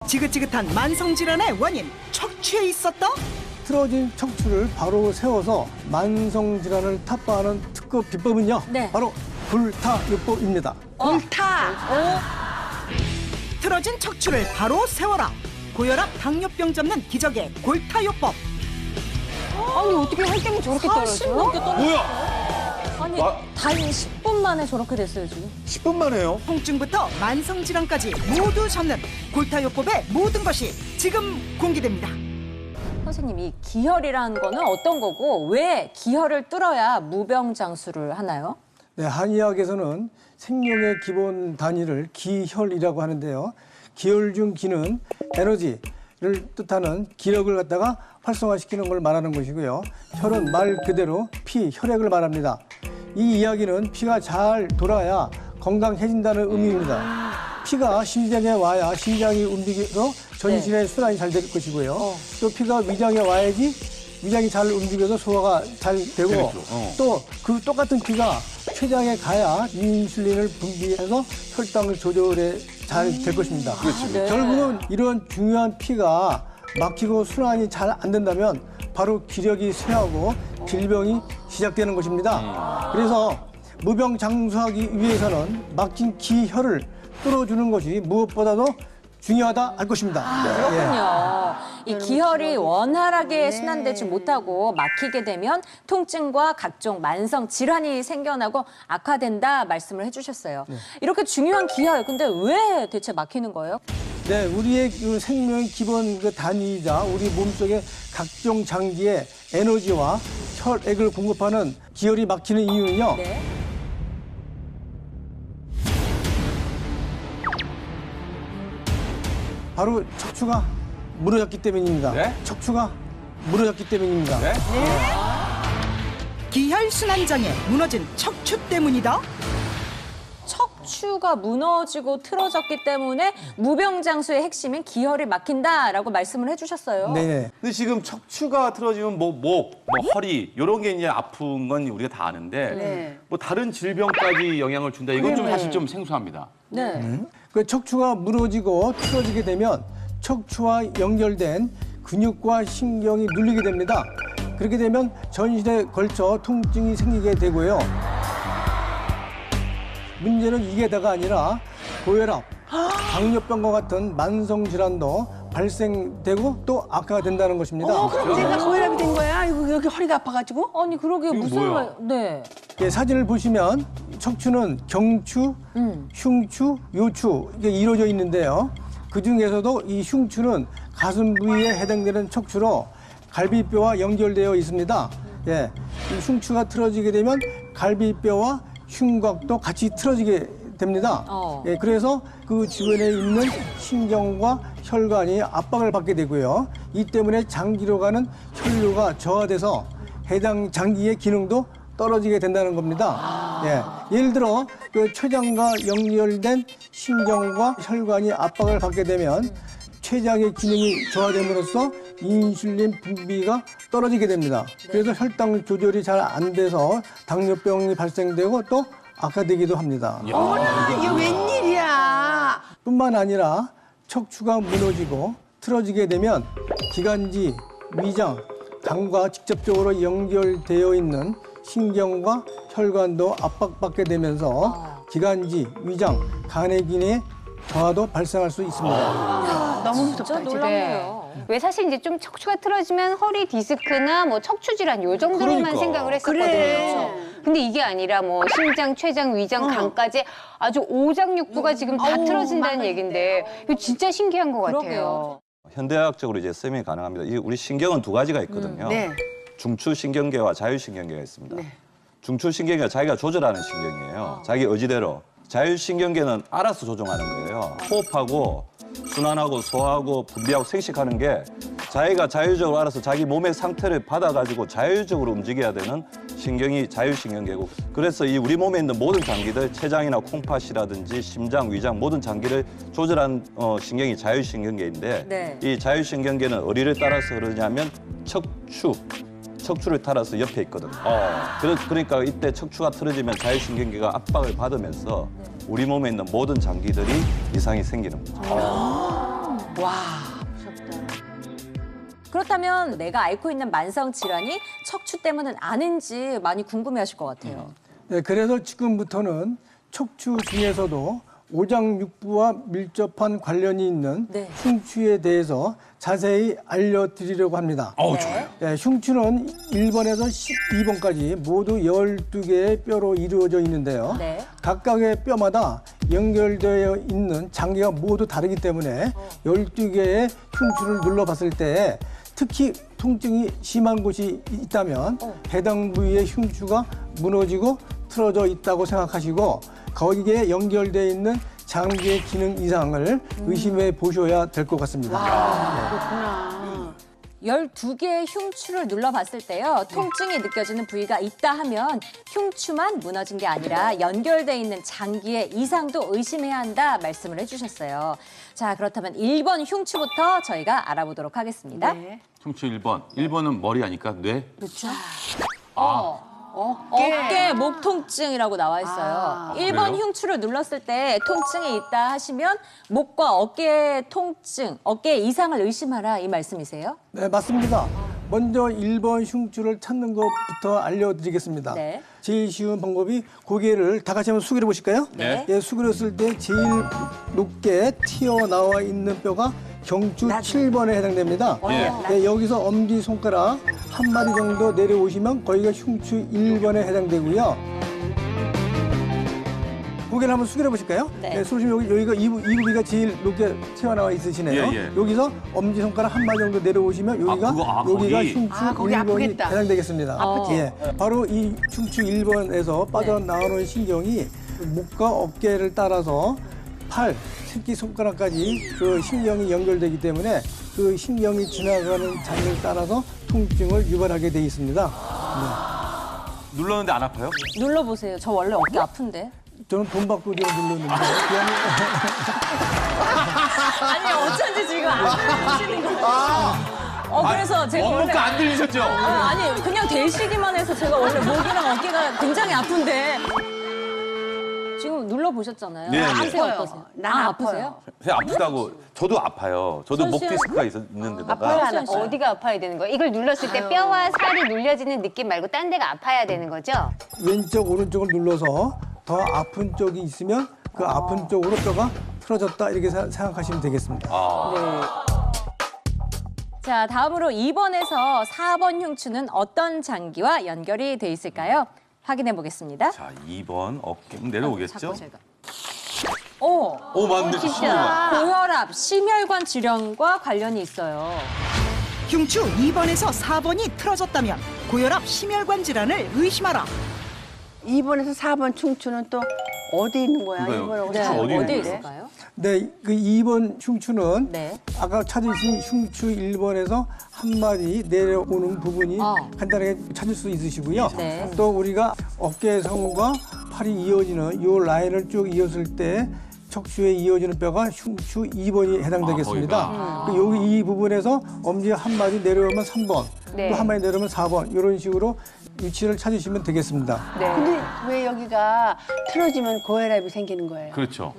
지긋지긋한 만성질환의 원인 척추에 있었다? 틀어진 척추를 바로 세워서 만성질환을 타파하는 특급 비법은요. 네. 바로 골타요법입니다. 틀어진 척추를 바로 세워라. 고혈압, 당뇨병 잡는 기적의 골타요법. 아니 어떻게 혈당이 저렇게 떨어져요? 뭐야? 아니, 단 10분 만에 저렇게 됐어요, 지금. 10분 만에요? 통증부터 만성질환까지 모두 잡는 골타요법의 모든 것이 지금 공개됩니다. 선생님, 이 기혈이라는 거는 어떤 거고 왜 기혈을 뚫어야 무병장수를 하나요? 네, 한의학에서는 생명의 기본 단위를 기혈이라고 하는데요. 기혈 중 기는 에너지를 뜻하는 기력을 갖다가 활성화시키는 걸 말하는 것이고요. 혈은 말 그대로 피, 혈액을 말합니다. 이 이야기는 피가 잘 돌아야 건강해진다는 의미입니다. 피가 심장에 와야 심장이 움직여서 전신의 순환이 잘 될 것이고요. 또 피가 위장에 와야지 위장이 잘 움직여서 소화가 잘 되고 그렇죠. 또 그 똑같은 피가 췌장에 가야 인슐린을 분비해서 혈당 조절에 잘 될 것입니다. 네. 결국은 이런 중요한 피가 막히고 순환이 잘 안 된다면 바로 기력이 쇠하고 질병이 시작되는 것입니다. 그래서 무병장수하기 위해서는 막힌 기혈을 뚫어주는 것이 무엇보다도 중요하다 할 것입니다. 그렇군요. 이 기혈이 원활하게 순환되지 못하고 막히게 되면 통증과 각종 만성 질환이 생겨나고 악화된다 말씀을 해주셨어요. 이렇게 중요한 기혈, 근데 왜 대체 막히는 거예요? 네, 우리의 그 생명의 기본 그 단위이자 우리 몸속의 각종 장기에 에너지와 혈액을 공급하는 기혈이 막히는 이유는요. 네. 바로 척추가 무너졌기 때문입니다. 네? 척추가 무너졌기 때문입니다. 네? 기혈순환장애 무너진 척추 때문이다. 척추가 무너지고 틀어졌기 때문에 무병장수의 핵심인 기혈이 막힌다라고 말씀을 해주셨어요. 네. 근데 지금 척추가 틀어지면 뭐 목, 허리 이런 게 이제 아픈 건 우리가 다 아는데 네. 뭐 다른 질병까지 영향을 준다. 이건 좀 사실 좀 생소합니다. 네. 그 척추가 무너지고 틀어지게 되면 척추와 연결된 근육과 신경이 눌리게 됩니다. 그렇게 되면 전신에 걸쳐 통증이 생기게 되고요. 문제는 이게 다가 아니라 고혈압, 당뇨병과 같은 만성 질환도 발생되고 또 악화가 된다는 것입니다. 그럼 내가 고혈압이 된 거야? 이거 여기 허리가 아파가지고? 아니, 그러게 이거 무슨 뭐야? 네. 예, 사진을 보시면 척추는 경추, 흉추, 요추 이게 이루어져 있는데요. 그 중에서도 이 흉추는 가슴 부위에 해당되는 척추로 갈비뼈와 연결되어 있습니다. 예, 이 흉추가 틀어지게 되면 갈비뼈와 흉곽도 같이 틀어지게 됩니다. 예, 그래서 그 주변에 있는 신경과 혈관이 압박을 받게 되고요. 이 때문에 장기로 가는 혈류가 저하돼서 해당 장기의 기능도 떨어지게 된다는 겁니다. 예, 예를 들어 그 췌장과 연결된 신경과 혈관이 압박을 받게 되면 췌장의 기능이 저하됨으로써 인슐린 분비가 떨어지게 됩니다. 그래서 혈당 조절이 잘 안 돼서 당뇨병이 발생되고 또 악화되기도 합니다. 어머나, 이게 웬일이야? 뿐만 아니라 척추가 무너지고 틀어지게 되면 기관지, 위장, 간과 직접적으로 연결되어 있는 신경과 혈관도 압박받게 되면서 기관지, 위장, 간의 기능에 저하도 발생할 수 있습니다. 너무 진짜 무섭다, 놀랍네요. 왜 사실 이제 좀 척추가 틀어지면 허리 디스크나 뭐 척추 질환 요 정도로만 그러니까. 생각을 했었거든요. 그래. 근데 이게 아니라 뭐 심장, 췌장, 위장, 간까지 아주 오장육부가 지금 다 어우, 틀어진다는 얘긴데 이거 진짜 신기한 것 같아요. 그러게요. 현대학적으로 이제 설명이 가능합니다. 우리 신경은 두 가지가 있거든요. 네. 중추신경계와 자율신경계가 있습니다. 중추신경계가 자기가 조절하는 신경이에요. 자기 의지대로. 자율신경계는 알아서 조종하는 거예요. 호흡하고 순환하고 소화하고 분비하고 생식하는 게 자기가 자율적으로 알아서 자기 몸의 상태를 받아가지고 자율적으로 움직여야 되는 신경이 자율신경계고, 그래서 이 우리 몸에 있는 모든 장기들, 췌장이나 콩팥이라든지 심장, 위장 모든 장기를 조절한 신경이 자율신경계인데 네. 이 자율신경계는 어디를 따라서 흐르냐면 척추를 따라서 옆에 있거든요. 그러니까 이때 척추가 틀어지면 자율신경계가 압박을 받으면서 우리 몸에 있는 모든 장기들이 이상이 생기는 거죠. 그렇다면 내가 앓고 있는 만성 질환이 척추 때문은 아닌지 많이 궁금해하실 것 같아요. 네, 그래서 지금부터는 척추 중에서도 오장육부와 밀접한 관련이 있는 네. 흉추에 대해서 자세히 알려드리려고 합니다. 좋아요. 네, 흉추는 1번에서 12번까지 모두 12개의 뼈로 이루어져 있는데요. 네. 각각의 뼈마다 연결되어 있는 장기가 모두 다르기 때문에 12개의 흉추를 눌러봤을 때 특히 통증이 심한 곳이 있다면 해당 부위의 흉추가 무너지고 틀어져 있다고 생각하시고 거기에 연결되어 있는 장기의 기능 이상을 의심해 보셔야 될 것 같습니다. 12개의 흉추를 눌러봤을 때요. 통증이 느껴지는 부위가 있다 하면 흉추만 무너진 게 아니라 연결돼 있는 장기의 이상도 의심해야 한다 말씀을 해주셨어요. 자, 그렇다면 1번 흉추부터 저희가 알아보도록 하겠습니다. 흉추 1번. 1번은 머리 아니까 뇌. 그렇죠. 어깨 목 통증이라고 나와 있어요. 1번 그래요? 흉추를 눌렀을 때 통증이 있다 하시면 목과 어깨 통증, 어깨 이상을 의심하라 이 말씀이세요? 네, 맞습니다. 먼저 1번 흉추를 찾는 것부터 알려드리겠습니다. 네. 제일 쉬운 방법이 고개를 다 같이 한번 숙여 보실까요? 네. 예, 수그렸을 때 제일 높게 튀어나와 있는 뼈가 경추 7번에 해당됩니다. 예, 여기서 엄지손가락 한 마디 정도 내려오시면 거기가 흉추 1번에 해당되고요. 고개를 한번 숙여 보실까요? 네. 예, 보시면 여기가 이 부위가 제일 높게 튀어나와 있으시네요. 예, 예. 여기서 엄지손가락 한 마디 정도 내려오시면 여기가 거기. 흉추 거기 1번이 아프겠다. 해당되겠습니다. 예, 바로 이 흉추 1번에서 빠져나오는 신경이 목과 어깨를 따라서 팔, 새끼손가락까지 그 신경이 연결되기 때문에 그 신경이 지나가는 장을 따라서 통증을 유발하게 돼 있습니다. 눌렀는데 안 아파요? 눌러보세요. 저 원래 어깨 아픈데. 저는 돈 받고 좀 눌렀는데 그냥 아니 어쩐지 지금 안 들리시는 거예요. 그래서 제가 원래 뭔가 안 들리셨죠? 아니 그냥 대시기만 해서 제가 원래 목이랑 어깨가 굉장히 아픈데 지금 눌러보셨잖아요. 네, 네. 아프세요 어떠세요? 난 아프세요? 그냥 아프다고. 저도 아파요. 저도 목 선생님? 디스크가 있는데다가. 아파요, 안 수현 아파요? 씨. 어디가 아파야 되는 거예요? 이걸 눌렀을 때 뼈와 살이 눌려지는 느낌 말고 딴 데가 아파야 되는 거죠? 왼쪽 오른쪽을 눌러서 더 아픈 쪽이 있으면 그 아픈 쪽으로 뼈가 틀어졌다 이렇게 생각하시면 되겠습니다. 자 다음으로 2번에서 4번 흉추는 어떤 장기와 연결이 돼 있을까요? 확인해 보겠습니다. 자, 2번 어깨 내려오겠죠? 자꾸 제가. 오, 오, 맞네. 진짜. 고혈압, 심혈관 질환과 관련이 있어요. 흉추 2번에서 4번이 틀어졌다면 고혈압, 심혈관 질환을 의심하라. 2번에서 4번 흉추는 또 어디 있는 거야? 그거요. 2번하고 네, 4번. 어디 어디에 있는 있을까요? 네, 그 2번 흉추는 네. 아까 찾으신 흉추 1번에서 한 마디 내려오는 부분이 간단하게 찾을 수 있으시고요. 네. 또 우리가 어깨선과 팔이 이어지는 이 라인을 쭉 이었을 때 척추에 이어지는 뼈가 흉추 2번이 해당되겠습니다. 그 여기 이 부분에서 엄지 한 마디 내려오면 3번, 네. 또 한 마디 내려오면 4번 이런 식으로 위치를 찾으시면 되겠습니다. 근데 왜 여기가 틀어지면 고혈압이 생기는 거예요? 그렇죠.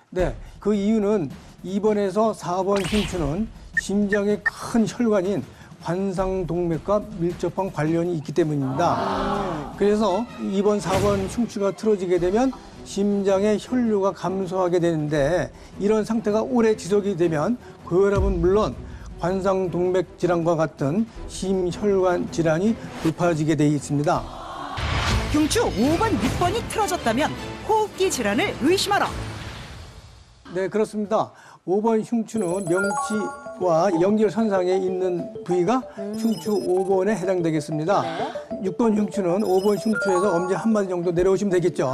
네, 그 이유는 2번에서 4번 흉추는 심장의 큰 혈관인 관상동맥과 밀접한 관련이 있기 때문입니다. 그래서 2번, 4번 흉추가 틀어지게 되면 심장의 혈류가 감소하게 되는데 이런 상태가 오래 지속이 되면 고혈압은 물론 관상동맥 질환과 같은 심혈관 질환이 높아지게 돼 있습니다. 흉추 5번, 6번이 틀어졌다면 호흡기 질환을 의심하라. 네, 그렇습니다. 5번 흉추는 명치와 연결선상에 있는 부위가 흉추 5번에 해당되겠습니다. 6번 흉추는 5번 흉추에서 엄지 한 마디 정도 내려오시면 되겠죠.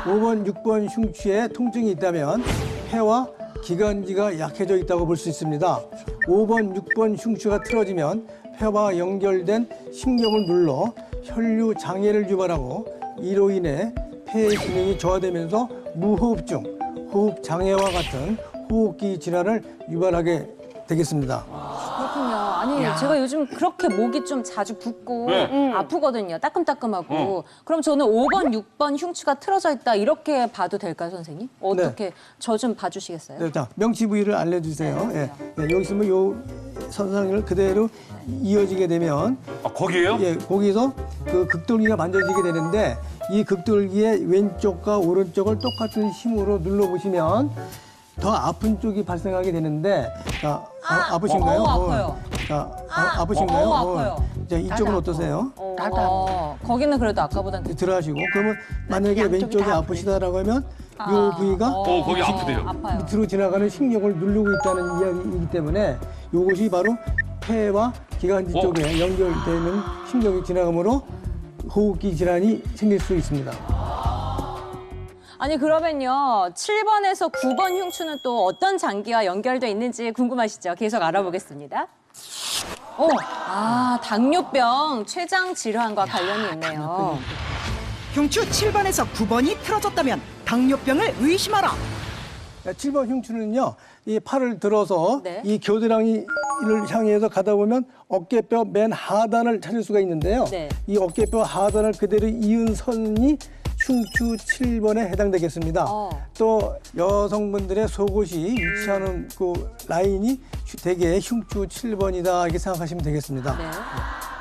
네. 5번, 6번 흉추에 통증이 있다면 폐와 기관지가 약해져 있다고 볼 수 있습니다. 5번, 6번 흉추가 틀어지면 폐와 연결된 신경을 눌러 혈류 장애를 유발하고 이로 인해 폐의 기능이 저하되면서 무호흡증, 호흡 장애와 같은 호흡기 질환을 유발하게 되겠습니다. 그렇군요. 아니 제가 요즘 그렇게 목이 좀 자주 붓고 네. 아프거든요. 따끔따끔하고. 그럼 저는 5번, 6번 흉추가 틀어져 있다 이렇게 봐도 될까요, 선생님? 어떻게 저 좀 봐주시겠어요? 네, 자, 명치 부위를 알려주세요. 예. 예, 여기 있으면 요 선상을 그대로 이어지게 되면 아, 거기에요? 예, 거기서 그 극돌기가 만져지게 되는데 이 극돌기의 왼쪽과 오른쪽을 똑같은 힘으로 눌러보시면 더 아픈 쪽이 발생하게 되는데 자, 아프신가요? 아파요. 자, 아프신가요? 아파요. 자, 이쪽은 어떠세요? 거기는 그래도 아까보단 들어가시고 그러면 만약에 왼쪽이 아프시다라고 하면 이 부위가 거기 아프대요. 아파요. 밑으로 지나가는 신경을 누르고 있다는 이야기이기 때문에 이것이 바로 폐와 기관지 쪽에 연결되는 신경이 지나가므로 호흡기 질환이 생길 수 있습니다. 아니 그러면요 7번에서 9번 흉추는 또 어떤 장기와 연결돼 있는지 궁금하시죠? 계속 알아보겠습니다. 당뇨병, 췌장 질환과 관련이 있네요. 흉추 7번에서 9번이 틀어졌다면 당뇨병을 의심하라. 7번 흉추는요, 이 팔을 들어서 네. 이 겨드랑이를 향해서 가다 보면 어깨뼈 맨 하단을 찾을 수가 있는데요. 네. 이 어깨뼈 하단을 그대로 이은 선이 흉추 7번에 해당되겠습니다. 또 여성분들의 속옷이 위치하는 그 라인이 대개 흉추 7번이다 이렇게 생각하시면 되겠습니다. 네.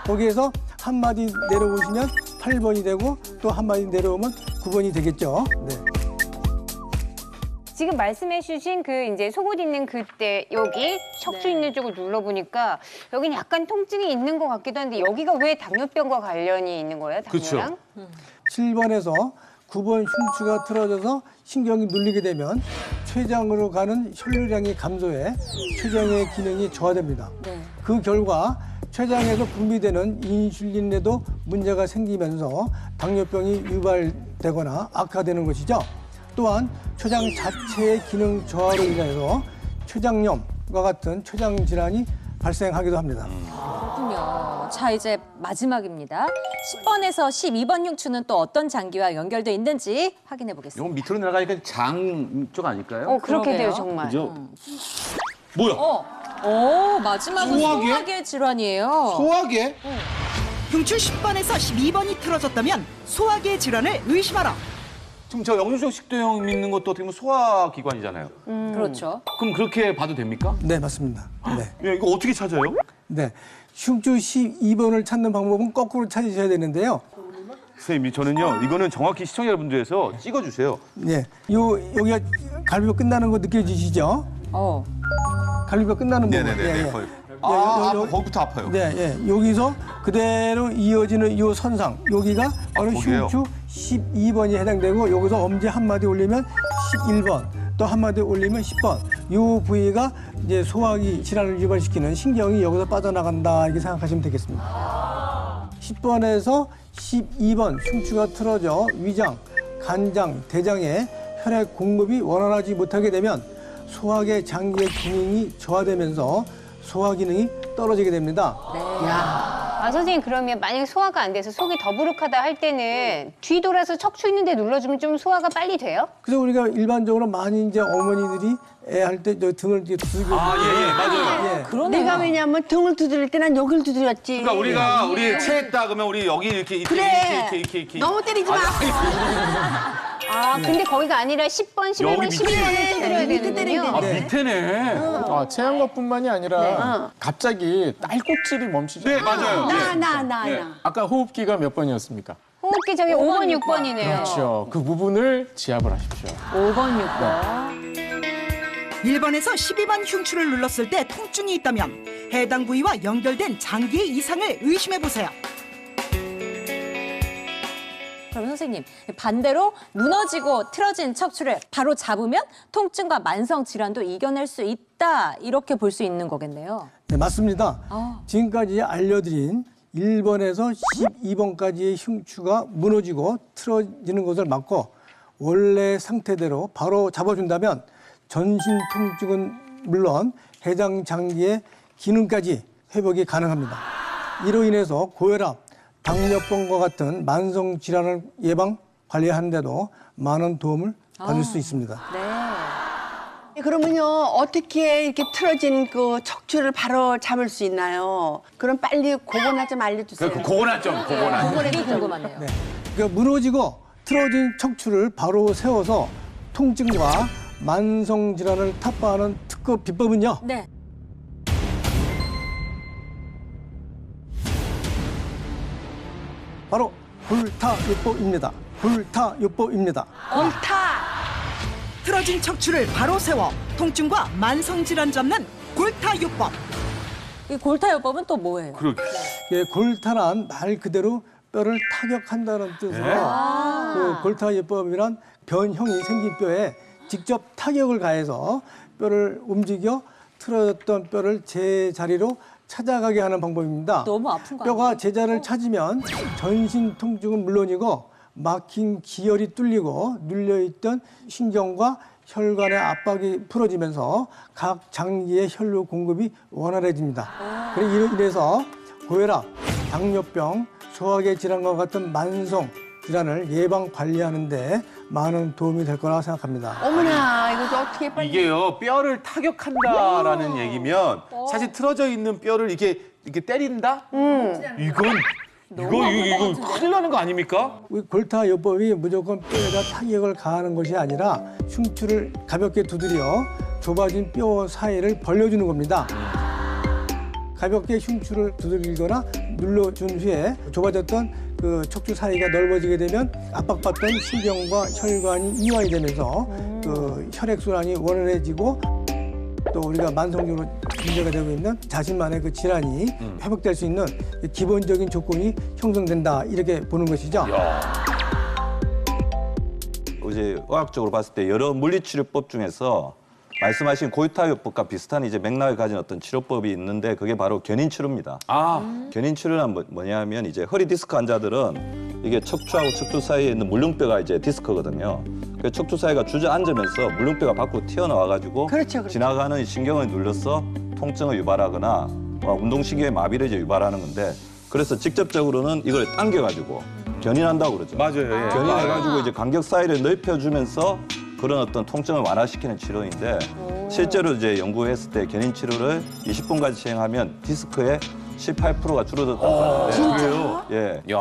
거기에서 한 마디 내려오시면 8번이 되고 또 한 마디 내려오면 9번이 되겠죠. 네. 지금 말씀해주신 그 이제 속옷 있는 그때 여기 척추 있는 쪽을 눌러보니까 여기는 약간 통증이 있는 것 같기도 한데 여기가 왜 당뇨병과 관련이 있는 거예요? 당뇨랑? 7번에서 9번 흉추가 틀어져서 신경이 눌리게 되면 췌장으로 가는 혈류량이 감소해 췌장의 기능이 저하됩니다. 네. 그 결과 췌장에서 분비되는 인슐린에도 문제가 생기면서 당뇨병이 유발되거나 악화되는 것이죠. 또한 췌장 자체의 기능 저하로 인해서 췌장염과 같은 췌장 질환이 발생하기도 합니다. 그렇군요. 자, 이제 마지막입니다. 10번에서 12번 흉추는 또 어떤 장기와 연결돼 있는지 확인해 보겠습니다. 이건 밑으로 내려가니까 장 쪽 아닐까요? 그렇게 그러게요. 돼요, 정말. 그죠? 뭐야? 마지막은 소화계 질환이에요. 소화계? 흉추 10번에서 12번이 틀어졌다면 소화계 질환을 의심하라. 지금 저 영유적 식도염 있는 것도 어떻게 보면 소화기관이잖아요. 그렇죠. 그럼 그렇게 봐도 됩니까? 네, 맞습니다. 네. 야, 이거 어떻게 찾아요? 네. 흉추 12번을 찾는 방법은 거꾸로 찾으셔야 되는데요. 선생님, 저는요, 이거는 정확히 시청자 여러분들에서 찍어주세요. 네. 여기가 갈비뼈 끝나는 거 느껴지시죠? 갈비뼈 끝나는 부분. 네네네. 거의. 거기부터 아파요. 네, 예. 여기서 그대로 이어지는 이 선상, 여기가 바로 거기예요? 흉추 12번이 해당되고 여기서 엄지 한 마디 올리면 11번, 또 한 마디 올리면 10번. 이 부위가 이제 소화기 질환을 유발시키는 신경이 여기서 빠져나간다 이렇게 생각하시면 되겠습니다. 10번에서 12번 흉추가 틀어져 위장, 간장, 대장에 혈액 공급이 원활하지 못하게 되면 소화계 장기의 기능이 저하되면서 소화 기능이 떨어지게 됩니다. 선생님 그러면 만약에 소화가 안 돼서 속이 더부룩하다 할 때는 뒤돌아서 척추 있는데 눌러주면 좀 소화가 빨리 돼요? 그래서 우리가 일반적으로 많이 이제 어머니들이 애 할 때 등을 이렇게 두들겨. 맞아요. 예. 내가 왜냐면 등을 두드릴 때 난 여기를 두드렸지. 그러니까 우리 체했다 그러면 우리 여기 이렇게 이렇게. 너무 때리지 마. 근데 거기가 아니라 10번, 11번, 여기 밑에. 12번을 두드려야 되는군요. 밑에네. 체한 것뿐만이 아니라 갑자기 딸꾹질이 멈추죠. 네, 맞아요. 나. 아까 호흡기가 몇 번이었습니까? 호흡기 저기 5번, 6번이네요. 그렇죠. 그 부분을 지압을 하십시오. 5번, 6번. 1번에서 12번 흉추를 눌렀을 때 통증이 있다면 해당 부위와 연결된 장기의 이상을 의심해 보세요. 그럼 선생님, 반대로 무너지고 틀어진 척추를 바로 잡으면 통증과 만성 질환도 이겨낼 수 있다. 이렇게 볼 수 있는 거겠네요. 네, 맞습니다. 지금까지 알려드린 1번에서 12번까지의 흉추가 무너지고 틀어지는 것을 막고 원래 상태대로 바로 잡아준다면 전신 통증은 물론 해당 장기의 기능까지 회복이 가능합니다. 이로 인해서 고혈압, 당뇨병과 같은 만성 질환을 예방, 관리하는 데도 많은 도움을 받을 수 있습니다. 그러면요, 어떻게 이렇게 틀어진 그 척추를 바로 잡을 수 있나요? 그럼 빨리 그거나 좀 알려주세요. 그거나 좀. 그게 궁금하네요. 그 무너지고 틀어진 척추를 바로 세워서 통증과 만성 질환을 타파하는 특급 비법은요. 네. 바로 골타요법입니다. 골타요법입니다. 틀어진 척추를 바로 세워 통증과 만성 질환 잡는 골타요법. 이 골타요법은 또 뭐예요? 예, 골타란 말 그대로 뼈를 타격한다는 뜻으로 그 골타요법이란 변형이 생긴 뼈에 직접 타격을 가해서 뼈를 움직여 틀어졌던 뼈를 제자리로 찾아가게 하는 방법입니다. 너무 아픈 거 뼈가 아니에요? 제자를 찾으면 전신 통증은 물론이고 막힌 기혈이 뚫리고 눌려있던 신경과 혈관의 압박이 풀어지면서 각 장기의 혈류 공급이 원활해집니다. 이래서 고혈압, 당뇨병, 소화계 질환과 같은 만성 질환을 예방 관리하는 데 많은 도움이 될 거라 생각합니다. 어머나, 이거 어떻게 빨리. 이게요, 뼈를 타격한다라는 얘기면 사실 틀어져 있는 뼈를 이렇게 때린다? 이건 이거 큰일 나는 거 아닙니까? 우리 골타요법이 무조건 뼈에다 타격을 가하는 것이 아니라 흉추를 가볍게 두드려 좁아진 뼈 사이를 벌려주는 겁니다. 가볍게 흉추를 두들기거나 눌러준 후에 좁아졌던 그 척추 사이가 넓어지게 되면 압박받던 신경과 혈관이 이완이 되면서 그 혈액순환이 원활해지고 또 우리가 만성적으로 문제가 되고 있는 자신만의 그 질환이 회복될 수 있는 기본적인 조건이 형성된다 이렇게 보는 것이죠. 이제 의학적으로 봤을 때 여러 물리치료법 중에서 말씀하신 골타요법과 비슷한 이제 맥락을 가진 어떤 치료법이 있는데 그게 바로 견인치료입니다. 견인치료는 뭐냐면 이제 허리 디스크 환자들은 이게 척추하고 척추 사이에 있는 물렁뼈가 이제 디스크거든요. 그 척추 사이가 주저앉으면서 물렁뼈가 밖으로 튀어나와가지고 지나가는 신경을 눌러서 통증을 유발하거나 운동신경의 마비를 이제 유발하는 건데 그래서 직접적으로는 이걸 당겨가지고 견인한다고 그러죠. 맞아요. 견인해가지고 이제 간격 사이를 넓혀주면서 그런 어떤 통증을 완화시키는 치료인데 실제로 이제 연구했을 때 견인 치료를 20분까지 시행하면 디스크의 18%가 줄어들었다고 하는데 그래요? 예. 야.